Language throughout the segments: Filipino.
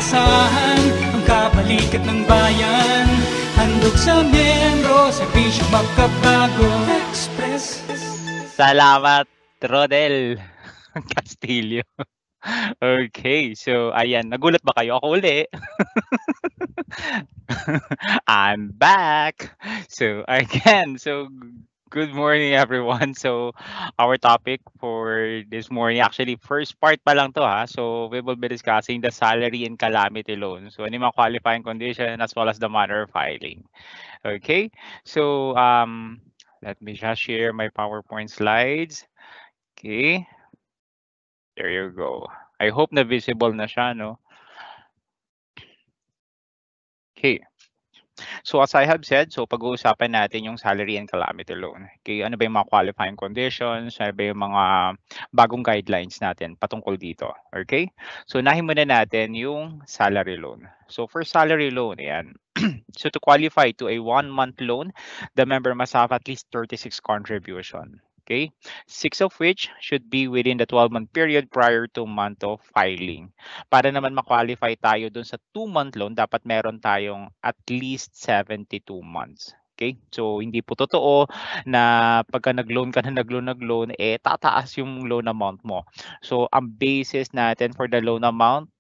inaasahan, ang kabalikat ng bayan. Handog sa miyembro, serbisyo magkabago Express. Salamat, Rodel Castillo. Okay, so ayan, nagulat ba kayo? Ako uli. I'm back. So again, good morning everyone. So our topic for this morning, actually first part pa lang to ha. So we will be discussing the salary and calamity loan. So any mga qualifying condition as well as the manner of filing. Okay, so let me just share my PowerPoint slides. Okay, there you go. I hope na visible na siya, no? Okay. So as I have said, so pag-uusapan natin yung salary and calamity loan. Okay, ano ba yung mga qualifying conditions? Ano ba yung mga bagong guidelines natin patungkol dito? Okay? So unahin muna natin yung salary loan. So for salary loan, ayan. So to qualify to a 1-month loan, the member must have at least 36 contribution. Okay, 6 of which should be within the 12-month period prior to month of filing. Para naman ma-qualify tayo dun sa 2-month loan, dapat meron tayong at least 72 months. Okay? So, hindi po totoo na pagka nag-loan ka na nag-loan, tataas yung loan amount mo. So, ang basis natin for the loan amount,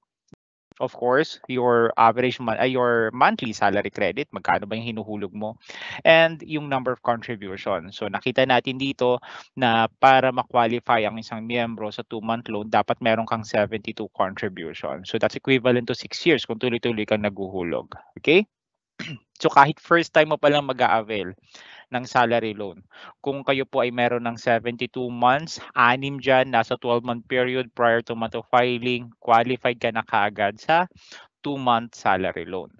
of course, your your monthly salary credit, magkano ba yung hinuhulog mo, and yung number of contribution. So nakita natin dito na para ma-qualify ang isang miyembro sa 2-month loan, dapat meron kang 72 contribution. So that's equivalent to 6 years kung tuloy-tuloy kang naguhulog. Okay? So kahit first time mo pa lang mag-a-avail ng salary loan. Kung kayo po ay meron ng 72 months, 6 dyan, nasa 12-month period prior to month of filing, qualified ka na kaagad sa 2-month salary loan.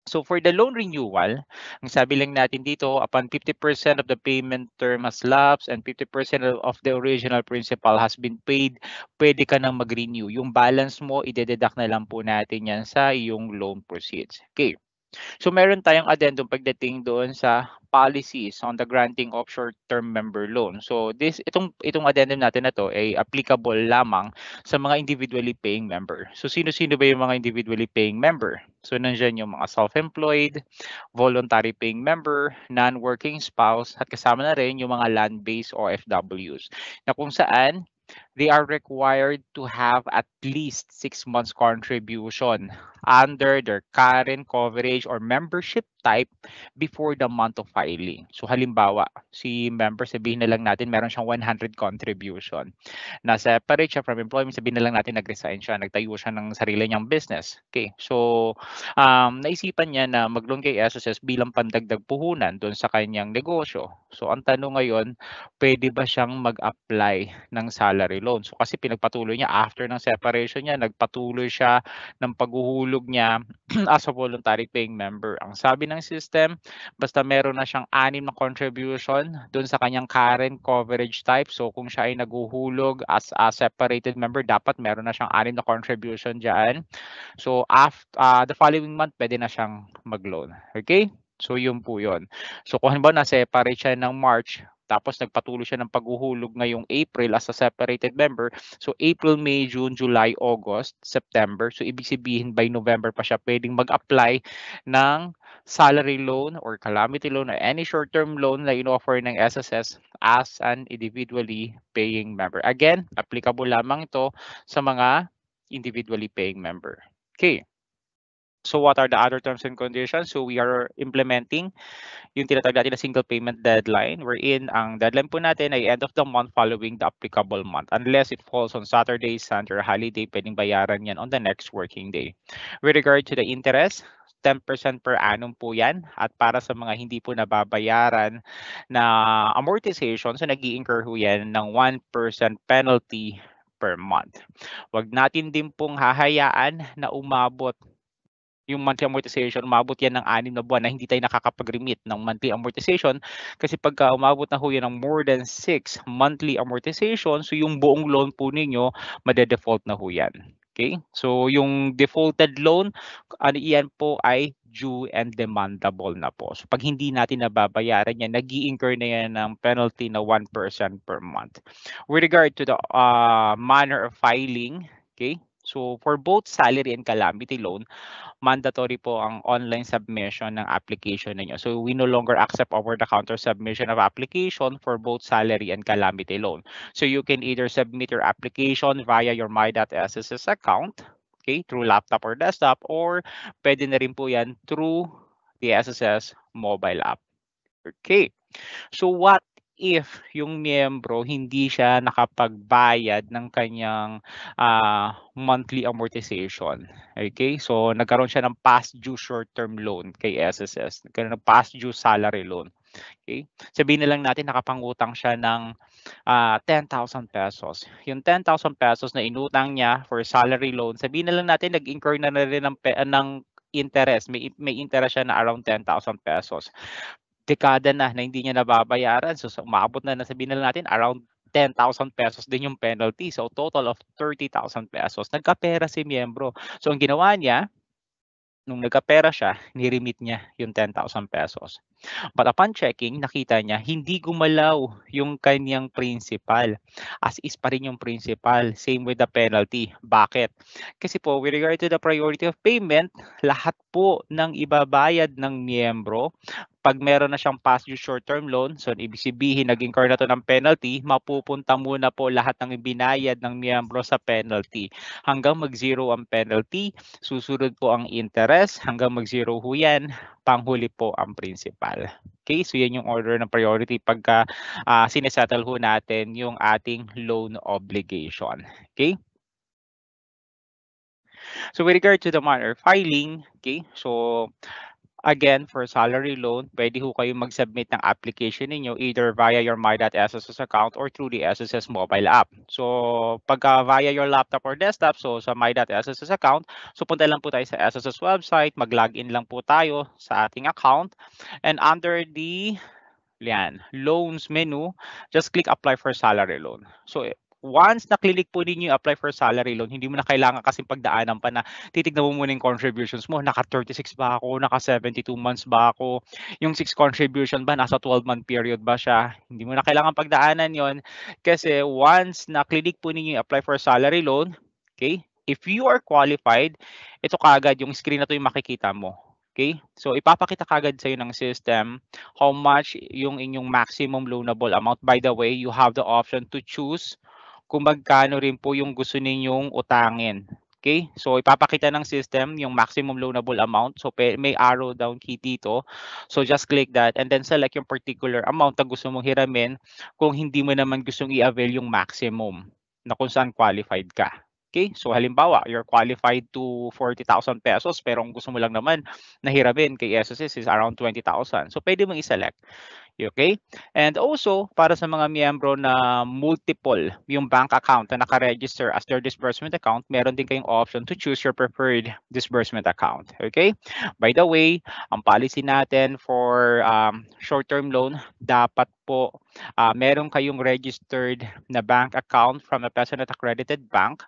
So for the loan renewal, ang sabi lang natin dito, upon 50% of the payment term has lapsed and 50% of the original principal has been paid, pwede ka nang mag-renew. Yung balance mo, ide-deduct na lang po natin yan sa iyong loan proceeds. Okay. So meron tayong addendum pagdating doon sa policies on the granting of short-term member loan. So itong addendum natin na to ay applicable lamang sa mga individually paying member. So sino-sino ba yung mga individually paying member? So nandiyan yung mga self-employed, voluntary paying member, non-working spouse, at kasama na rin yung mga land-based OFWs na kung saan they are required to have at least 6 months contribution under their current coverage or membership type before the month of filing. So halimbawa, si member, sabihin na lang natin meron siyang 100 contribution. Na-separate siya from employment, sabihin na lang natin nag-resign siya, nagtayo siya ng sarili niyang business. Okay, so naisipan niya na mag-loan kay SSS bilang pandagdag puhunan doon sa kanyang negosyo. So ang tanong ngayon, pwede ba siyang mag-apply ng salary loan? So kasi pinagpatuloy niya after ng separation niya, nagpatuloy siya ng paghuhulog niya as a voluntary paying member. Ang sabi ng system, basta meron na siyang 6 na contribution doon sa kanyang current coverage type. So kung siya ay naguhulog as a separated member, dapat meron na siyang 6 na contribution dyan. So after the following month, pwede na siyang mag-loan. Okay? So yun po yun. So kung halimbawa na-separate siya ng March, tapos nagpatuloy siya ng paghuhulog ngayong April as a separated member. So April, May, June, July, August, September. So ibig sabihin by November pa siya pwedeng mag-apply ng salary loan or calamity loan or any short-term loan na in-offer ng SSS as an individually paying member. Again, applicable lamang ito sa mga individually paying member. Okay. So what are the other terms and conditions? So we are implementing yung tinatawag natin na single payment deadline, wherein ang deadline po natin ay end of the month following the applicable month. Unless it falls on Saturday, Sunday, or holiday, pwedeng bayaran yan on the next working day. With regard to the interest, 10% per annum po yan. At para sa mga hindi po nababayaran na amortization, so nag-i-incur po yan ng 1% penalty per month. Wag natin din pong hahayaan na umabot yung monthly amortization, umabot yan ng 6 na buwan na hindi tayo nakakapag-remit ng monthly amortization kasi pagka umabot na ho yan ng more than 6 monthly amortization, so yung buong loan po ninyo, made-default na ho yan. Okay? So yung defaulted loan, ano yan po ay due and demandable na po. So pag hindi natin nababayaran yan, nag-i-incur na yan ng penalty na 1% per month. With regard to the manner of filing, okay? So for both salary and calamity loan, mandatory po ang online submission ng application ninyo. So we no longer accept over-the-counter submission of application for both salary and calamity loan. So you can either submit your application via your My.SSS account, okay, through laptop or desktop, or pwede na rin po yan through the SSS mobile app. Okay. So what if yung miyembro hindi siya nakapagbayad ng kanyang monthly amortization? Okay? So nagkaroon siya ng past due short-term loan kay SSS. Nagkaroon ng past due salary loan. Okay? Sabihin na lang natin nakapangutang siya ng 10,000 pesos. Yung 10,000 pesos na inutang niya for salary loan, sabihin na lang natin nag-incur na rin ng interest. May interest siya na around 10,000 pesos. Dekada na hindi niya nababayaran. So umabot na sabihin na natin around 10,000 pesos din yung penalty. So total of 30,000 pesos. Nagkapera si miyembro. So ang ginawa niya, nung nagkapera siya, ni-remit niya yung 10,000 pesos. But upon checking, nakita niya hindi gumalaw yung kanyang principal. As is pa rin yung principal. Same with the penalty. Bakit? Kasi po, with regard to the priority of payment, lahat po ng ibabayad ng miyembro, pag meron na siyang past due short-term loan, so ibig sabihin nag-incur na to ng penalty, mapupunta muna po lahat ng ibinayad ng miyembro sa penalty. Hanggang mag-zero ang penalty, susunod po ang interest, hanggang mag-zero ho yan, panghuli po ang principal. Okay, so yan yung order ng priority pagka sinesettle ho natin yung ating loan obligation. Okay? So with regard to the manner of filing, okay, so again, for salary loan, pwede ho kayo mag-submit ng application ninyo either via your My.SSS account or through the SSS mobile app. So pagka via your laptop or desktop, so sa My.SSS account, so punta lang po tayo sa SSS website, mag-login lang po tayo sa ating account, and under the loans menu, just click apply for salary loan. So once na-click po ninyo apply for salary loan, hindi mo na kailangan kasing pagdaanan pa na titignan mo muna yung contributions mo. Naka 36 ba ako? Naka 72 months ba ako? Yung 6 contribution ba? Nasa 12-month period ba siya? Hindi mo na kailangan pagdaanan yon kasi once na-click po ninyo apply for salary loan, okay? If you are qualified, ito kaagad yung screen na to yung makikita mo. Okay? So ipapakita kagad sa iyo ng system how much yung inyong maximum loanable amount. By the way, you have the option to choose kung magkano rin po yung gusto ninyong utangin. Okay? So ipapakita ng system yung maximum loanable amount. So may arrow down key dito. So just click that and then select yung particular amount na gusto mong hiramin kung hindi mo naman gustong i-avail yung maximum na kung saan qualified ka. Okay? So halimbawa, you're qualified to 40,000 pesos pero ang gusto mo lang naman na hiramin kay SSS is around 20,000. So pwede mong i-select. Okay? And also, para sa mga miyembro na multiple yung bank account na naka-register as their disbursement account, meron din kayong option to choose your preferred disbursement account. Okay? By the way, ang policy natin for short-term loan, dapat po meron kayong registered na bank account from a personal accredited bank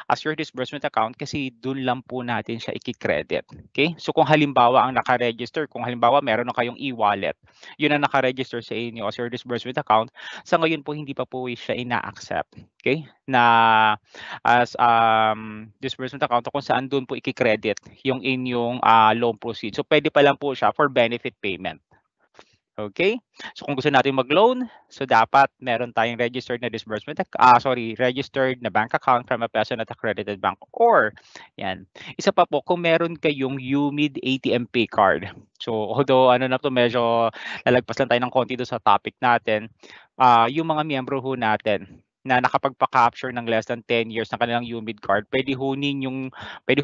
as your disbursement account kasi doon lang po natin siya i-credit. Okay? So kung halimbawa ang naka-register, kung halimbawa meron na kayong e-wallet, yun ang naka-register sa inyo as your disbursement account, sa ngayon po hindi pa po siya ina-accept. Okay? Na as disbursement account kung saan doon po i-credit yung inyong loan proceeds. So pwede pa lang po siya for benefit payment. Okay? So kung gusto natin mag-loan, so dapat meron tayong registered na registered na bank account from a personal accredited bank or yan. Isa pa po kung meron kayong UMID ATM Pay card. So although medyo lalagpas lang tayo ng konti doon sa topic natin, yung mga miyembro ho natin na nakapagpa-capture ng less than 10 years ng kanilang UMID card, pwede ho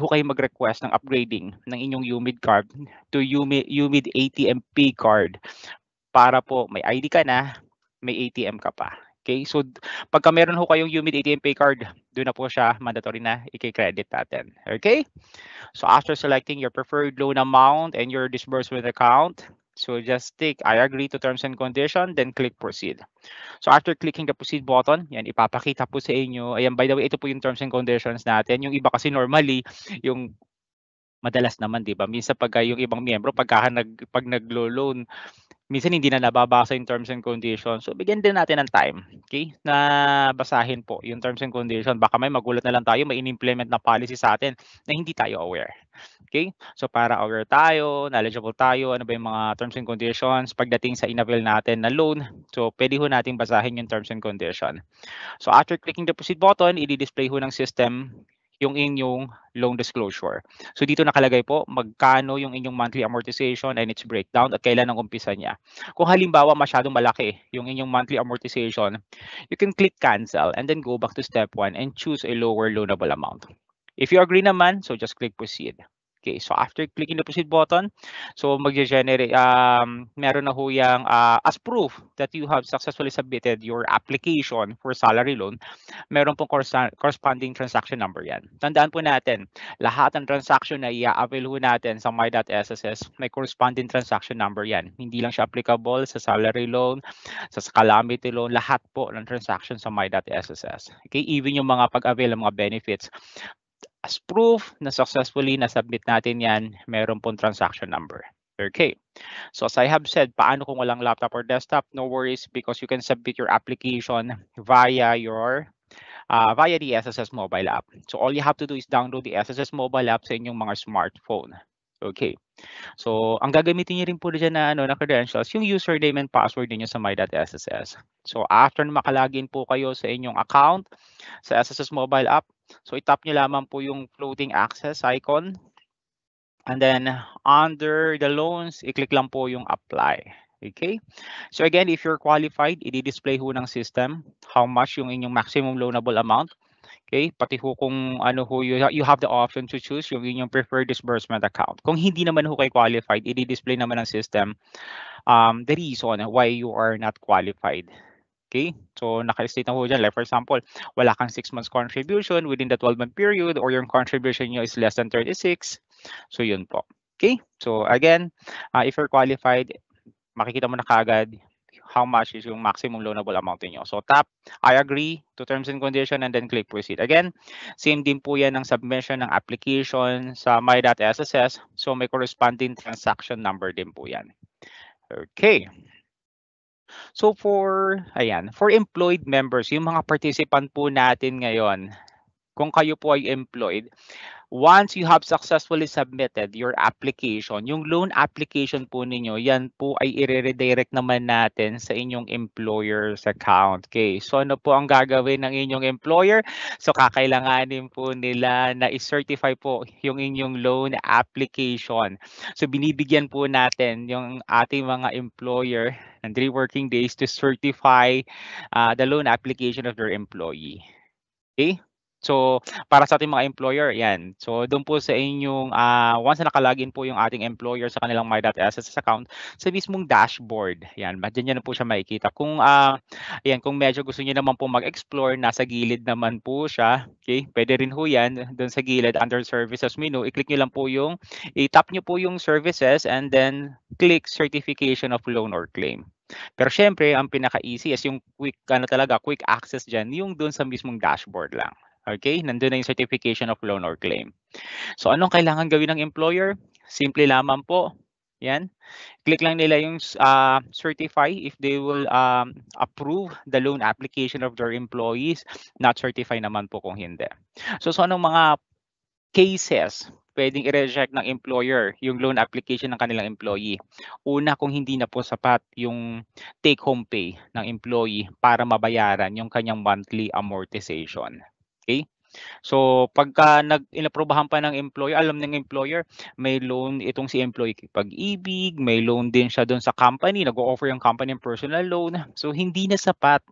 kayo mag-request ng upgrading ng inyong UMID card to UMID ATM Pay card para po may ID ka na, may ATM ka pa. Okay? So pagka meron ho kayong UMID ATM Pay card, doon na po siya mandatory na i-credit natin. Okay? So after selecting your preferred loan amount and your disbursement account, so just tick I agree to terms and condition, then click proceed. So after clicking the proceed button, yan ipapakita po sa inyo. Ayan, by the way, ito po yung terms and conditions natin. Yung iba kasi normally, yung Madalas naman 'di ba, minsan pagka yung ibang miyembro pag naglo-loan, minsan hindi na nababasa yung terms and conditions. So bigyan din natin ng time, okay, na basahin po yung terms and conditions. Baka may magulat na lang tayo, may in-implement na policy sa atin na hindi tayo aware. Okay? So para aware tayo, knowledgeable tayo, ano ba yung mga terms and conditions pagdating sa in-avail natin na loan. So pwede ho nating basahin yung terms and condition. So after clicking the proceed button, i-display ho ng system yung inyong loan disclosure. So dito nakalagay po magkano yung inyong monthly amortization and its breakdown at kailan ang umpisa niya. Kung halimbawa masyadong malaki yung inyong monthly amortization, you can click cancel and then go back to step 1 and choose a lower loanable amount. If you agree naman, so just click proceed. Okay, so after clicking the proceed button, so mag-generate, meron na ho yang as proof that you have successfully submitted your application for salary loan, meron pong corresponding transaction number yan. Tandaan po natin, lahat ng transaction na i-avail ho natin sa My.SSS, may corresponding transaction number yan. Hindi lang siya applicable sa salary loan, sa calamity loan, lahat po ng transaction sa My.SSS. Okay, even yung mga pag-avail ng mga benefits, as proof na successfully na-submit natin yan, meron pong transaction number. Okay. So as I have said, paano kung walang laptop or desktop? No worries because you can submit your application via the SSS mobile app. So all you have to do is download the SSS mobile app sa inyong mga smartphone. Okay. So ang gagamitin niyo rin po dyan na credentials, yung username and password niyo sa My.SSS. So after na makalagin po kayo sa inyong account sa SSS mobile app, so itap niyo lamang po yung floating access icon. And then under the loans, i-click lang po yung apply. Okay? So again, if you're qualified, i-display ho ng system how much yung inyong maximum loanable amount. Okay? Pati ho kung ano ho, you have the option to choose yung inyong preferred disbursement account. Kung hindi naman ho kayo qualified, i-display naman ng system the reason why you are not qualified. Okay, so naka-state na ho dyan. Like for example, wala kang 6 months contribution within the 12-month period or yung contribution nyo is less than 36. So yun po. Okay, so again, if you're qualified, makikita mo na kaagad how much is yung maximum loanable amount niyo. So tap, I agree to terms and condition and then click proceed. Again, same din po yan ng submission ng application sa My.SSS. So may corresponding transaction number din po yan. Okay. So for employed members, yung mga participant po natin ngayon, kung kayo po ay employed, once you have successfully submitted your application, yung loan application po ninyo, yan po ay i-redirect naman natin sa inyong employer's account. Okay, so ano po ang gagawin ng inyong employer? So kakailanganin po nila na i-certify po yung inyong loan application. So binibigyan po natin yung ating mga employer ng 3 working days to certify the loan application of their employee. Okay? So, para sa ating mga employer, yan. So, doon po sa inyong, once na nakalagin po yung ating employer sa kanilang My.SSS account, sa mismong dashboard, yan, dyan na po siya makikita. Kung, kung medyo gusto niyo naman po mag-explore, nasa gilid naman po siya, okay, pwede rin po yan, doon sa gilid, under services menu, i-click nyo lang po yung, i-tap nyo po yung services, and then click certification of loan or claim. Pero syempre, ang pinaka-easy is yung quick access dyan, yung doon sa mismong dashboard lang. Okay, nandun na yung certification of loan or claim. So anong kailangan gawin ng employer? Simple lamang po. Yan. Click lang nila yung certify if they will approve the loan application of their employees. Not certify naman po kung hindi. So anong mga cases pwedeng i-reject ng employer yung loan application ng kanilang employee? Una, kung hindi na po sapat yung take-home pay ng employee para mabayaran yung kanyang monthly amortization. Okay? So pagka inaprubahan pa ng employer, alam ng employer, may loan itong si employee Pag-ibig, may loan din siya doon sa company, nag-o-offer yung company ng personal loan. So hindi na sapat.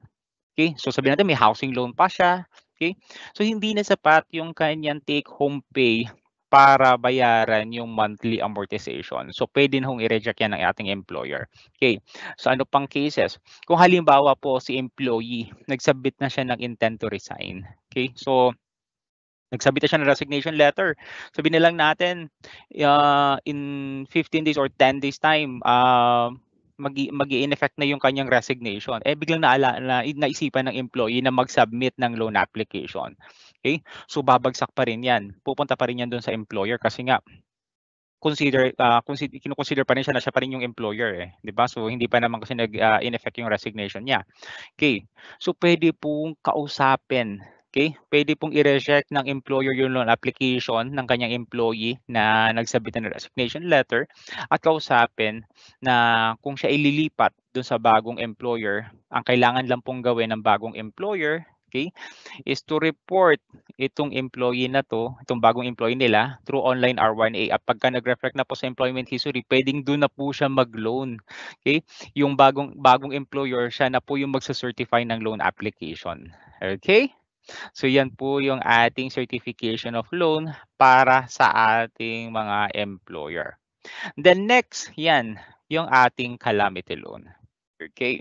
Okay? So sabihin natin may housing loan pa siya. Okay? So hindi na sapat yung kanyang take-home pay para bayaran yung monthly amortization. So pwede nung i-reject yan ng ating employer. Okay. So ano pang cases? Kung halimbawa po si employee, nagsubmit na siya ng intent to resign. Okay. So nagsubmit na siya ng resignation letter. Sabihin na lang natin in 15 days or 10 days time, mag-i-in-effect na yung kanyang resignation. Biglang naisipan ng employee na mag-submit ng loan application. Okay? So babagsak pa rin yan. Pupunta pa rin yan doon sa employer kasi nga kino-consider pa rin siya na siya pa rin yung employer, eh, 'di ba? So, hindi pa naman kasi in effect yung resignation niya. Okay. So, puwede pong kausapin, okay? Puwede pong i-reject ng employer yung loan application ng kanyang employee na nagsubmit ng resignation letter at kausapin na kung siya ililipat dun sa bagong employer, ang kailangan lang pong gawin ng bagong employer, okay, is to report itong employee na 'to, itong bagong employee nila through online R1A at pagka nag-reflect na po sa employment history, puwedeng dun na po siya mag-loan, okay? Yung bagong bagong employer, siya na po yung magce-certify ng loan application, okay? So yan po yung ating certification of loan para sa ating mga employer. Then next, yan, yung ating calamity loan. Okay.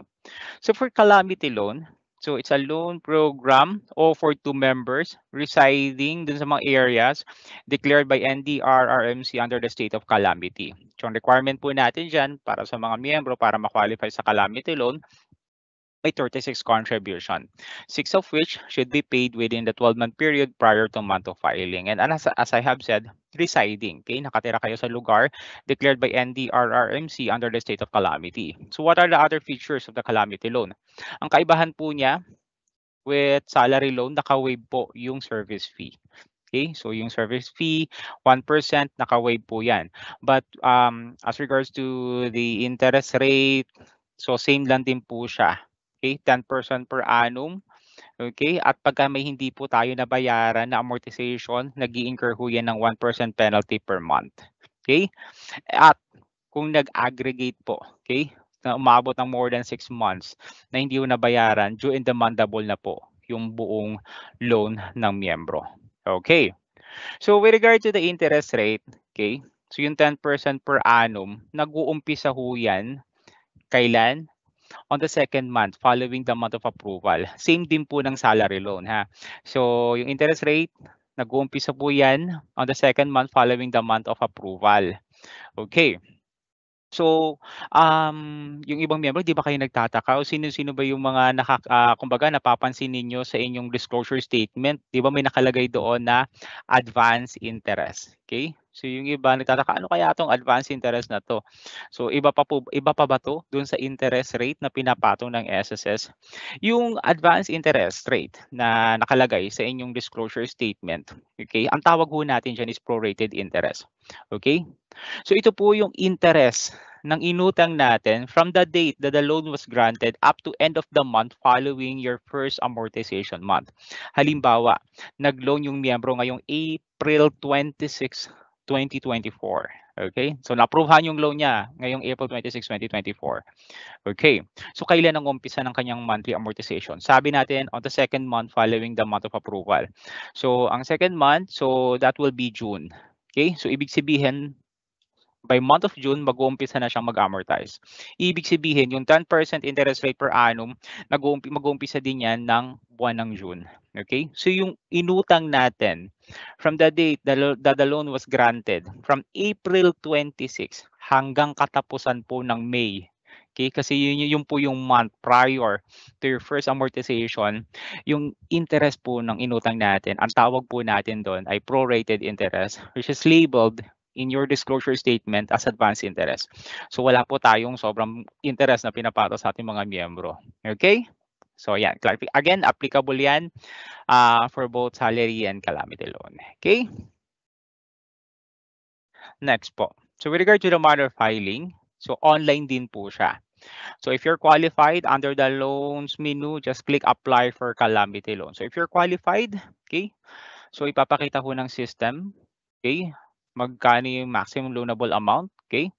So for calamity loan, so it's a loan program offered to members residing dun sa mga areas declared by NDRRMC under the state of calamity. So ang requirement po natin dyan para sa mga miyembro para ma-qualify sa calamity loan ay 36 contribution, 6 of which should be paid within the 12-month period prior to month of filing. And as I have said, residing, okay, nakatira kayo sa lugar declared by NDRRMC under the state of calamity. So what are the other features of the calamity loan? Ang kaibahan po niya with salary loan, naka-waive po yung service fee. Okay, so yung service fee, 1% naka-waive po yan. But as regards to the interest rate, so same lang din po siya. Okay, 10% per annum. Okay, at pagka may hindi po tayo nabayaran na amortization, nag-i-incur ho yan ng 1% penalty per month. Okay, at kung nag-aggregate po, okay, na umabot ng more than 6 months na hindi ho nabayaran, due and demandable na po yung buong loan ng miyembro. Okay, so with regard to the interest rate, okay, so yung 10% per annum, nag-uumpisa ho yan kailan? On the second month following the month of approval. Same din po ng salary loan, ha. So yung interest rate, nag-uumpisa po yan on the second month following the month of approval. Okay. So, yung ibang miyembro, 'di ba kayo nagtataka o sino-sino ba yung mga kumbaga napapansin ninyo sa inyong disclosure statement, 'di ba may nakalagay doon na advance interest, okay? So yung iba nagtataka, ano kaya 'tong advance interest na 'to? So iba pa ba 'to doon sa interest rate na pinapatong ng SSS? Yung advance interest rate na nakalagay sa inyong disclosure statement, okay? Ang tawag ho natin diyan is prorated interest, okay? So ito po yung interest ng inutang natin from the date that the loan was granted up to end of the month following your first amortization month. Halimbawa, nag-loan yung miyembro ngayong April 26, 2024. Okay? So na-approvehan yung loan niya ngayong April 26, 2024. Okay. So kailan ang umpisa ng kanyang monthly amortization? Sabi natin on the second month following the month of approval. So ang second month, so that will be June. Okay? So ibig sabihin, by month of June, mag-uumpisa na siyang mag-amortize. Ibig sabihin, yung 10% interest rate per annum, mag-uumpisa din yan ng buwan ng June. Okay? So yung inutang natin from the date that the loan was granted, from April 26 hanggang katapusan po ng May. Okay? Kasi yun po yung month prior to your first amortization, yung interest po ng inutang natin, ang tawag po natin doon ay prorated interest, which is labeled in your disclosure statement as advance interest. So wala po tayong sobrang interest na pinapato sa ating mga miyembro. Okay? So yan, again, applicable yan for both salary and calamity loan. Okay? Next po. So with regard to the manner of filing, so online din po siya. So if you're qualified under the loans menu, just click apply for calamity loan. So if you're qualified, okay, so ipapakita ko ng system, okay, magkano yung maximum loanable amount, okay?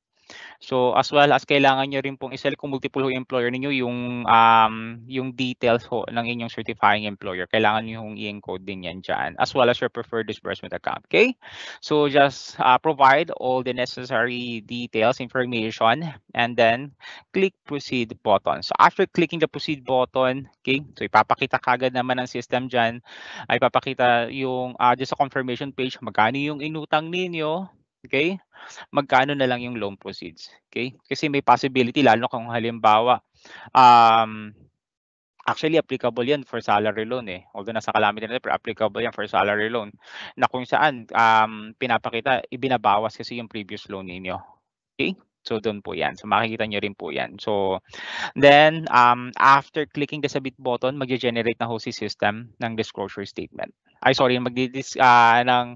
So as well as kailangan niyo rin pong i-select kung multiple ho employer ninyo yung details ho ng inyong certifying employer. Kailangan niyo hong i-encode din yan dyan, as well as your preferred disbursement account, okay? So just provide all the necessary details, information, and then click proceed button. So after clicking the proceed button, okay, so ipapakita kagad naman ng system dyan, ay ipapakita yung just a confirmation page, magkano yung inutang ninyo, okay? Magkano na lang yung loan proceeds, okay? Kasi may possibility, lalo kung halimbawa, Actually, applicable yan for salary loan eh. Although nasa calamity na pero applicable yan for salary loan na kung saan pinapakita, ibinabawas kasi yung previous loan ninyo. Okay? So doon po yan. So makikita nyo rin po yan. So then after clicking the submit button, mag-generate na ho si system ng disclosure statement. Ay sorry, ng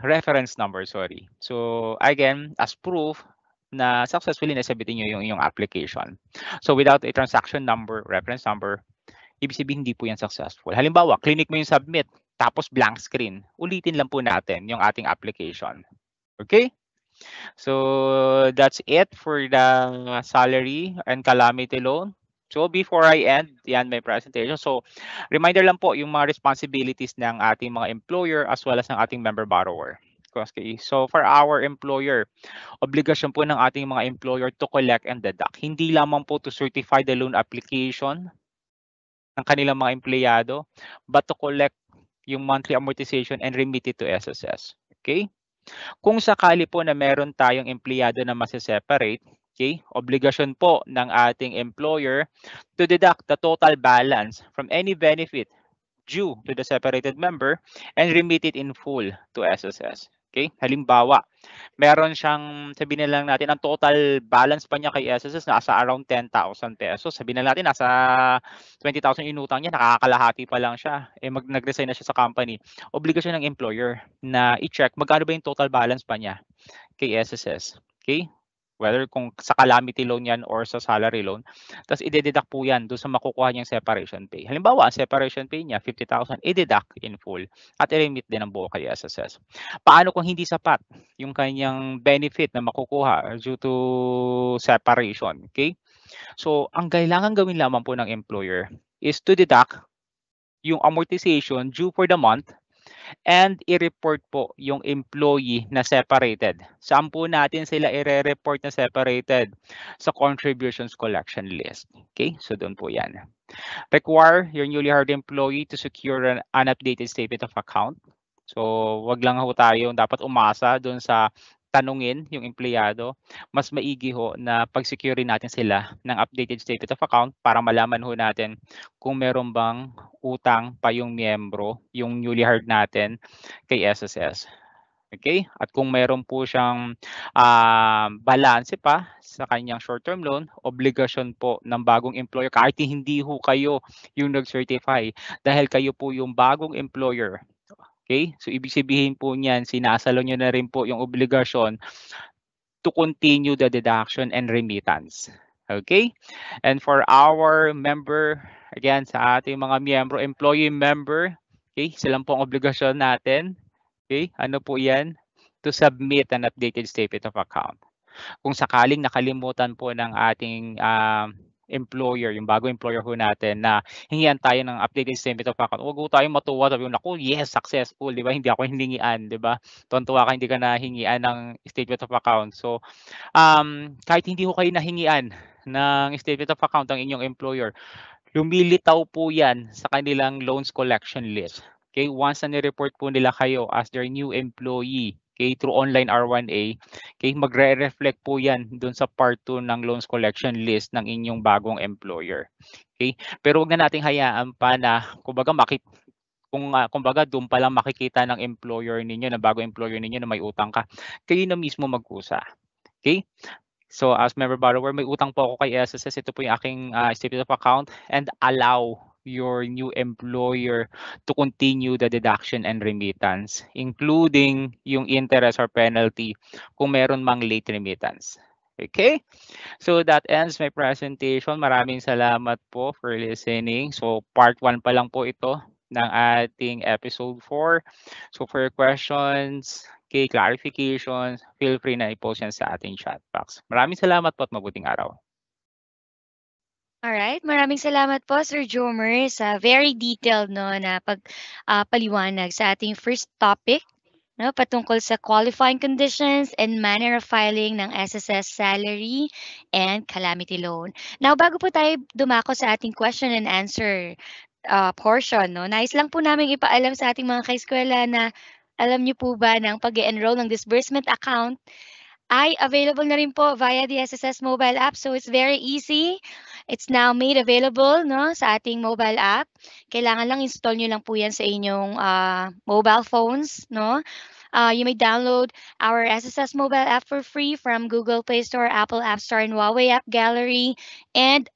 reference number, sorry. So again, as proof na successfully nasabitin nyo yung inyong application. So without a transaction number, reference number, ibig sabihin hindi po yan successful. Halimbawa, clinic mo yung submit, tapos blank screen. Ulitin lang po natin yung ating application. Okay? So that's it for the salary and calamity loan. So before I end, yan my presentation. So reminder lang po yung mga responsibilities ng ating mga employer as well as ng ating member borrower. Okay. So for our employer, obligasyon po ng ating mga employer to collect and deduct. Hindi lamang po to certify the loan application ng kanilang mga empleyado, but to collect yung monthly amortization and remit it to SSS. Okay? Kung sakali po na meron tayong empleyado na masiseparate, okay, obligasyon po ng ating employer to deduct the total balance from any benefit due to the separated member and remit it in full to SSS. Okay? Halimbawa, meron siyang, sabihin na lang natin, ang total balance pa niya kay SSS nasa around 10,000 pesos. Sabihin na natin, nasa 20,000 inutang niya, nakakalahati pa lang siya. Nag-resign na siya sa company. Obligasyon ng employer na i-check magkano ba yung total balance pa niya kay SSS. Okay? Whether kung sa calamity loan yan or sa salary loan. Tapos i-deduct po yan doon sa makukuha niyang separation pay. Halimbawa, ang separation pay niya, 50,000, i-deduct in full at i-remit din ang buo kay SSS. Paano kung hindi sapat yung kanyang benefit na makukuha due to separation? Okay? So, ang kailangan gawin lamang po ng employer is to deduct yung amortization due for the month and i-report po yung employee na separated. Saan po natin sila i-report na separated? Sa contributions collection list. Okay? So doon po yan. Require your newly hired employee to secure an updated statement of account. So wag lang ho tayo dapat umasa doon sa tanungin yung empleyado. Mas maigi ho na pag-secure natin sila ng updated statement of account para malaman ho natin kung meron bang utang pa yung miyembro, yung newly hired natin kay SSS. Okay? At kung meron po siyang balance pa sa kanyang short-term loan, obligasyon po ng bagong employer kahit hindi ho kayo yung nag-certify dahil kayo po yung bagong employer. Okay? So ibig sabihin po niyan, sinasalo nyo na rin po yung obligasyon to continue the deduction and remittance. Okay? And for our member, again, sa ating mga miyembro, employee member, okay, silang po ang obligasyon natin. Okay? Ano po yan? To submit an updated statement of account. Kung sakaling nakalimutan po ng ating employer, yung bago employer ho natin na hingian tayo ng updated statement of account. Huwag ho tayong matuwa, sabi ko, naku, yes, successful, di ba? Hindi ako hiningian, di ba? Tuwan-tuwa ka, hindi ka nahingian ng statement of account. So, kahit hindi ho kayo nahingian ng statement of account ng inyong employer, lumilitaw po yan sa kanilang loans collection list. Okay, once na ni-report po nila kayo as their new employee, okay, through online R1A, okay, magre-reflect po yan dun sa part 2 ng loans collection list ng inyong bagong employer. Okay, pero wag na nating hayaan pa na kumbaga kumbaga doon pa lang makikita ng employer ninyo, na bago employer ninyo na may utang ka, kayo na mismo magkusa. Okay? So as member borrower, may utang po ako kay SSS. Ito po yung aking statement of account, and allow your new employer to continue the deduction and remittance, including yung interest or penalty kung meron mang late remittance. Okay? So that ends my presentation. Maraming salamat po for listening. So part 1 pa lang po ito ng ating episode 4. So for your questions, okay, clarifications, feel free na i-post yan sa ating chat box. Maraming salamat po at mabuting araw. Alright, maraming salamat po Sir Jomer sa very detailed na paliwanag sa ating first topic, patungkol sa qualifying conditions and manner of filing ng SSS salary and calamity loan. Now, bago po tayo dumako sa ating question and answer portion, nais lang po namin ipaalam sa ating mga kaeskwela na alam niyo po ba ng pag-enroll ng disbursement account ay available na rin po via the SSS mobile app. So it's very easy. It's now made available no, sa ating mobile app. Kailangan lang install nyo lang po yan sa inyong mobile phones. No? You may download our SSS mobile app for free from Google Play Store, Apple App Store, and Huawei App Gallery. And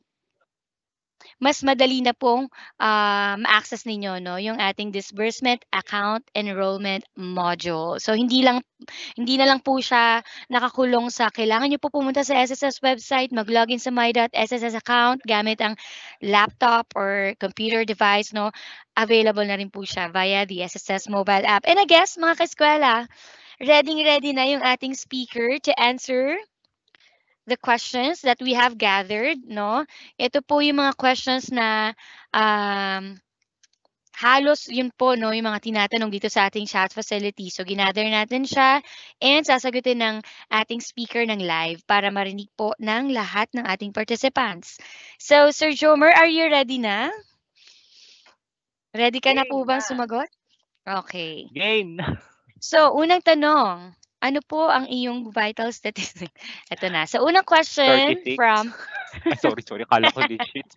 mas madali na pong ma-access ninyo no, yung ating disbursement account enrollment module. So hindi na lang po siya nakakulong sa kailangan nyo po pumunta sa SSS website, mag-login sa my.sss account gamit ang laptop or computer device. No? Available na rin po siya via the SSS mobile app. And I guess mga kaeskwela, ready na yung ating speaker to answer the questions that we have gathered, no? Ito po yung mga questions na halos yun po, no, yung mga tinatanong dito sa ating chat facility. So, ginather natin siya and sasagutin ng ating speaker ng live para marinig po ng lahat ng ating participants. So, Sir Jomer, are you ready na? Ready ka na po bang sumagot? Okay. Game! So, unang tanong. Ano po ang iyong vital statistic? Ito na. So, unang question 36. from... sorry. Kala ko digit.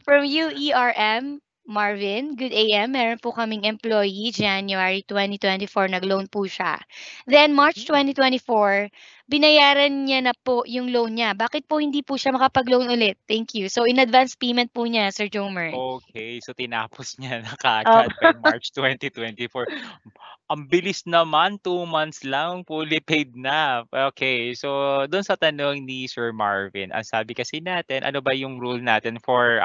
From UERM, Marvin, good AM. Meron po kaming employee, January 2024, nag-loan po siya. Then, March 2024, binayaran niya na po yung loan niya. Bakit po hindi po siya makapag-loan ulit? Thank you. So, in advance payment po niya, Sir Jomer. Okay, so tinapos niya na kaagad by March 2024. Ang bilis naman, 2 months lang, fully paid na. Okay, so doon sa tanong ni Sir Marvin, ang sabi kasi natin, ano ba yung rule natin for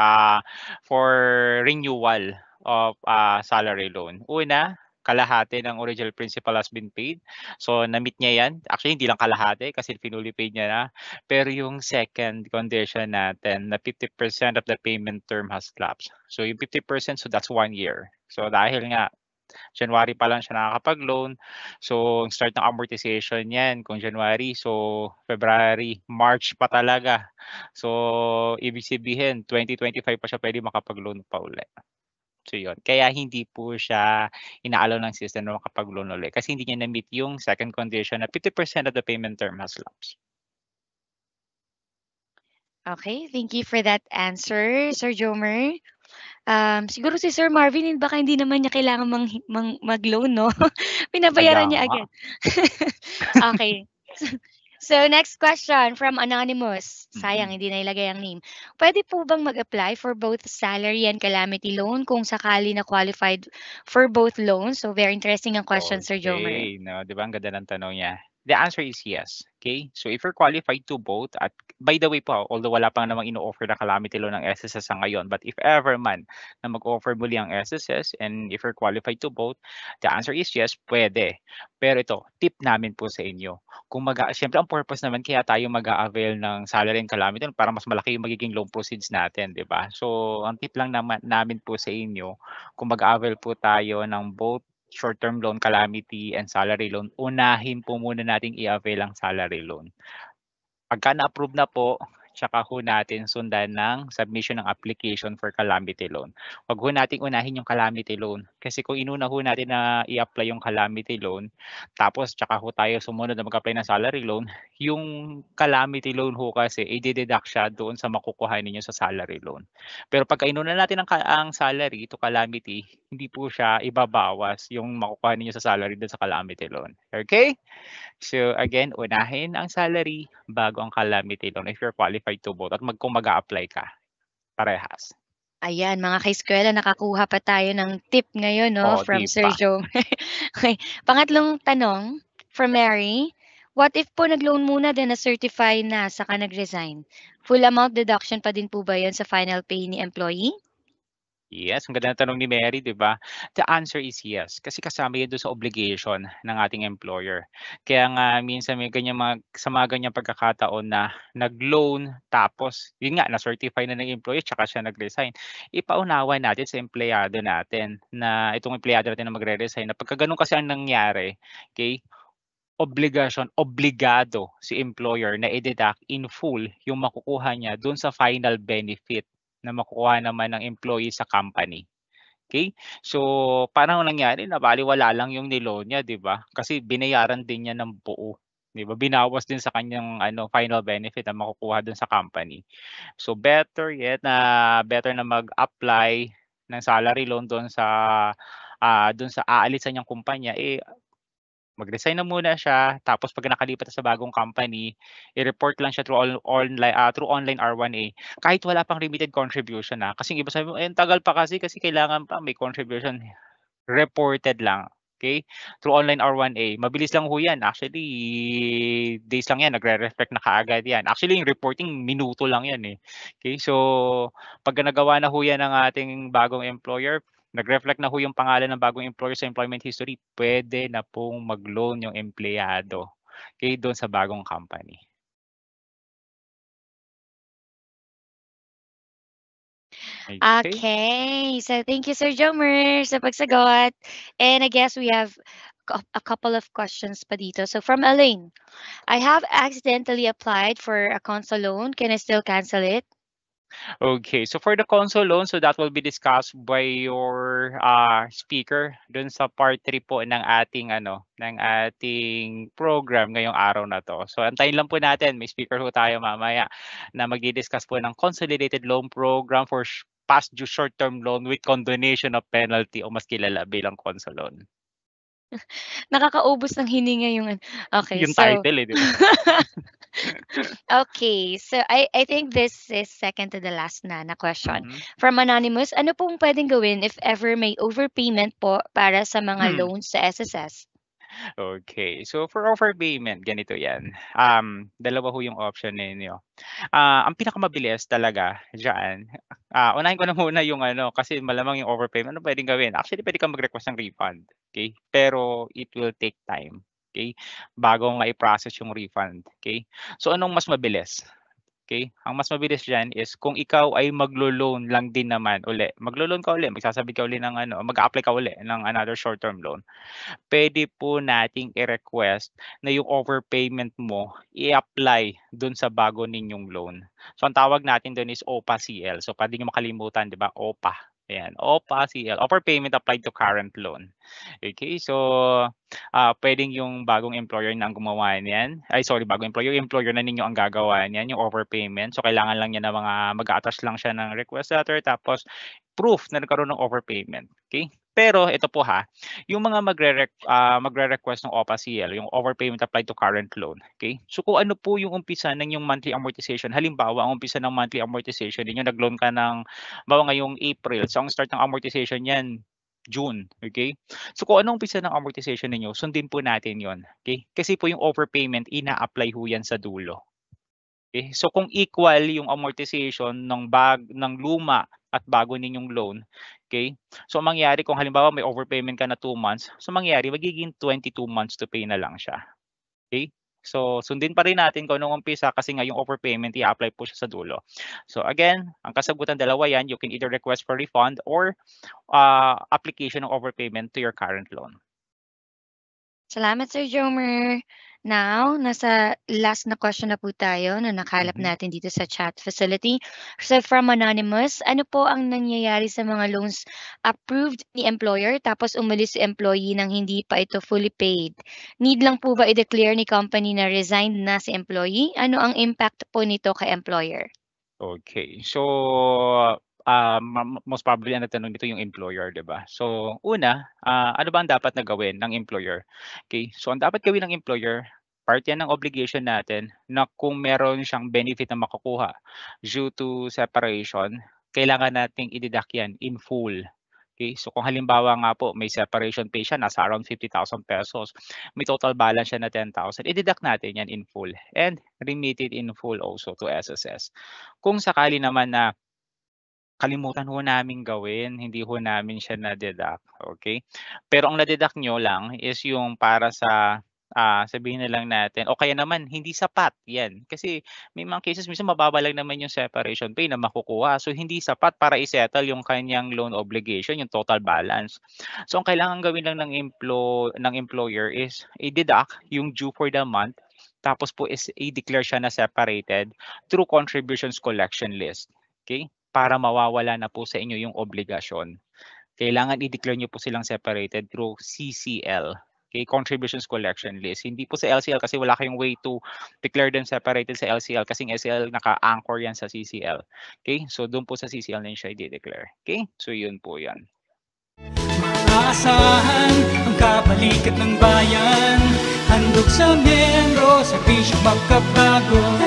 renewal of salary loan? Una, kalahati ng original principal has been paid. So, na-meet niya yan. Actually, hindi lang kalahati kasi fully paid niya na. Pero yung second condition natin, na 50% of the payment term has lapsed. So, yung 50%, so that's 1 year. So, dahil nga, January pa lang siya nakakapag-loan. So, start ng amortization yan kung January. So, February, March pa talaga. So, ibig sabihin, 2025 pa siya pwede makapag-loan pa ulit. So, yun. Kaya hindi po siya inaalaw ng system na makapag-loan ulit. Kasi hindi niya na-meet yung second condition na 50% of the payment term has lapsed. Okay, thank you for that answer, Sir Jomer. Siguro si Sir Marvin, baka hindi naman niya kailangan mag-loan, no? Pinabayaran niya agad. Okay. So, next question from Anonymous. Sayang, hindi na ilagay ang name. Pwede po bang mag-apply for both salary and calamity loan kung sakali na qualified for both loans? So, very interesting ang question, Sir Jomer. Okay, no, di ba ang ganda ng tanong niya? The answer is yes. Okay? So if you're qualified to both, at by the way po, although wala pang namang ino-offer na calamity loan ng SSS sa ngayon, but if ever man na mag-offer muli ang SSS and if you're qualified to both, the answer is yes, pwede. Pero ito, tip namin po sa inyo. Kung siyempre ang purpose naman kaya tayo mag-a-avail ng salary and calamity loan para mas malaki yung magiging loan proceeds natin, di ba? So ang tip lang namin po sa inyo, kung mag-a-avail po tayo ng both short-term loan, calamity, and salary loan, unahin po muna nating i-avail ang salary loan. Pagka na-approve na po, tsaka ho natin sundan ng submission ng application for calamity loan. Huwag ho nating unahin yung calamity loan. Kasi kung inuna ho natin na i-apply yung calamity loan, tapos tsaka ho tayo sumunod na mag-apply ng salary loan, yung calamity loan ho kasi, i-deduct siya doon sa makukuha ninyo sa salary loan. Pero pagka inuna natin ang salary to calamity, hindi po siya ibabawas yung makukuha ninyo sa salary doon sa calamity loan. Okay? So again, unahin ang salary bago ang calamity loan if you're qualified to both at kung mag-a-apply ka. Parehas. Ayan, mga ka-eskwela, nakakuha pa tayo ng tip ngayon, no, from Sir Jomer. Okay. Pangatlong tanong from Mary. What if po nag-loan muna then na-certify na saka nag-resign? Full amount deduction pa din po ba yun sa final pay ni employee? Yes, ang ganda ng tanong ni Mary, di ba? The answer is yes. Kasi kasama yan doon sa obligation ng ating employer. Kaya nga minsan may sa mga ganyang pagkakataon na nag-loan tapos, yun nga, na-certify na ng employer tsaka siya nag-resign. Ipaunawa natin sa empleyado natin na itong empleyado natin na magre-resign. Na pagka ganun kasi ang nangyari, okay, obligado si employer na i-deduct in full yung makukuha niya doon sa final benefit na makukuha naman ng employee sa company. Okay? So, parang nangyari na baliwala lang yung niloan niya, di ba? Kasi binayaran din niya ng buo. 'di ba? Binawas din sa kanyang final benefit na makukuha dun sa company. So better na mag-apply ng salary loan dun sa aalisan niyang kumpanya, mag-resign na muna siya, tapos 'pag nakalipat na sa bagong company, i-report lang siya through online R1A. Kahit wala pang remitted contribution, kasi yung iba sabi mo, ang tagal pa kasi kailangan pa may contribution. Reported lang, okay? Through online R1A, mabilis lang ho 'yan. Actually, days lang 'yan, nagre-reflect na kaagad 'yan. Actually, yung reporting minuto lang 'yan, Okay, so 'pag nagawa na ho 'yan ng ating bagong employer, nag-reflect na ho yung pangalan ng bagong employer sa employment history, puwede na pong mag-loan yung empleyado, okay, do'n sa bagong company. Okay. Okay. So thank you, Sir Jomer, sa pagsagot. And I guess we have a couple of questions pa dito. So from Elaine, I have accidentally applied for a console loan. Can I still cancel it? Okay, so for the console loan, so that will be discussed by your speaker dun sa part 3 po ng ating program ngayong araw na to. So antayin lang po natin, may speaker po tayo mamaya na magdi-discuss po ng consolidated loan program for past due short-term loan with condonation of penalty o mas kilala bilang console loan. Nakakaubos ng hininga yung okay, Yung so title di ba? okay, so I think this is second to the last na question. Mhm. From Anonymous, ano pong pwedeng gawin if ever may overpayment po para sa mga loans sa SSS? Okay, so for overpayment, ganito 'yan. Dalawa ho yung option ninyo. Ang pinakamabilis talaga diyan, unahin ko na muna yung kasi malamang yung overpayment, ano puwedeng gawin? Actually, puwede kang mag-request ng refund, okay? Pero it will take time, okay? Bago mai-process yung refund, okay? So anong mas mabilis? Okay, ang mas mabilis diyan is kung ikaw ay maglo-loan lang din naman uli, maglo-loan ka uli, magsasabit ka uli ng mag-a-apply ka uli ng another short-term loan. Puwede po nating i-request na yung overpayment mo i-apply dun sa bago ninyong loan. So, ang tawag natin dun is OPA-CL. So, puwede niyo makalimutan, 'di ba, OPA, ayan, OPA-CL, overpayment applied to current loan. Okay, so, puwedeng yung bagong employer na ang gumawa niyan, ay sorry, bagong employer na ninyo ang gagawa niyan, yung overpayment. So, kailangan lang niya ng mag-a-attach lang siya ng request letter tapos proof na nagkaroon ng overpayment, okay? Pero ito po yung mga magre-request ng OPA-CL, yung overpayment applied to current loan, okay? So kung ano po yung umpisa ng yung monthly amortization, halimbawa ang umpisa ng monthly amortization ninyo nag-loan ka ng halimbawa ngayong April, so ang start ng amortization niyan June, okay? So kung anong umpisa ng amortization ninyo, sundin po natin 'yon, okay? Kasi po yung overpayment ina-apply ho yan sa dulo. Okay, so kung equal yung amortization ng luma at bago ninyong loan, okay? So ang mangyayari kung halimbawa may overpayment ka na 2 months, so mangyayari magiging 22 months to pay na lang siya, okay? So sundin pa rin natin kung anong umpisa kasi nga yung overpayment i-a-apply po siya sa dulo. So again, ang kasagutan dalawa yan, you can either request for refund or application ng overpayment to your current loan. Salamat, Sir Jomer. Now, nasa last na question na po tayo na nakalap natin dito sa chat facility. So from Anonymous, ano po ang nangyayari sa mga loans approved ni employer tapos umalis si employee nang hindi pa ito fully paid? Need lang po ba i-declare ni company na resigned na si employee? Ano ang impact po nito kay employer? Okay. So, most probably ang nagtanong dito yung employer, 'di ba? So, una, ano ba ang dapat na gawin ng employer? Okay, so ang dapat gawin ng employer, part 'yan ng obligation natin na kung meron siyang benefit na makukuha due to separation, kailangan nating i-deduct 'yan in full. Okay, so kung halimbawa nga po may separation pay siya, nasa around 50,000 pesos, may total balance siya na 10,000, i-deduct natin 'yan in full and remit it in full also to SSS. Kung sakali naman na kalimutan ho naming gawin, hindi ho namin siya na-deduct, okay? Pero ang na-deduct niyo lang is yung para sa, sabihin na lang natin o kaya naman hindi sapat, 'yan. Kasi may mga cases minsan mababa lang naman yung separation pay na makukuha. So hindi sapat para i-settle yung kanyang loan obligation, yung total balance. So ang kailangan gawin lang ng employer is i-deduct yung due for the month, tapos po is i-declare siya na separated through contributions collection list, okay? Para mawawala na po sa inyo yung obligasyon. Kailangan i-declare niyo po silang separated through CCL. Okay, contributions collection list. Hindi po sa LCL kasi wala kayong way to declare them separated sa LCL kasi LCL naka-anchor yan sa CCL. Okay, so doon po sa CCL na yun siya i-declare. Okay, so yun po yan. Maasahan ang kabalikat ng bayan, handog sa miyembro, serbisyo magkabago.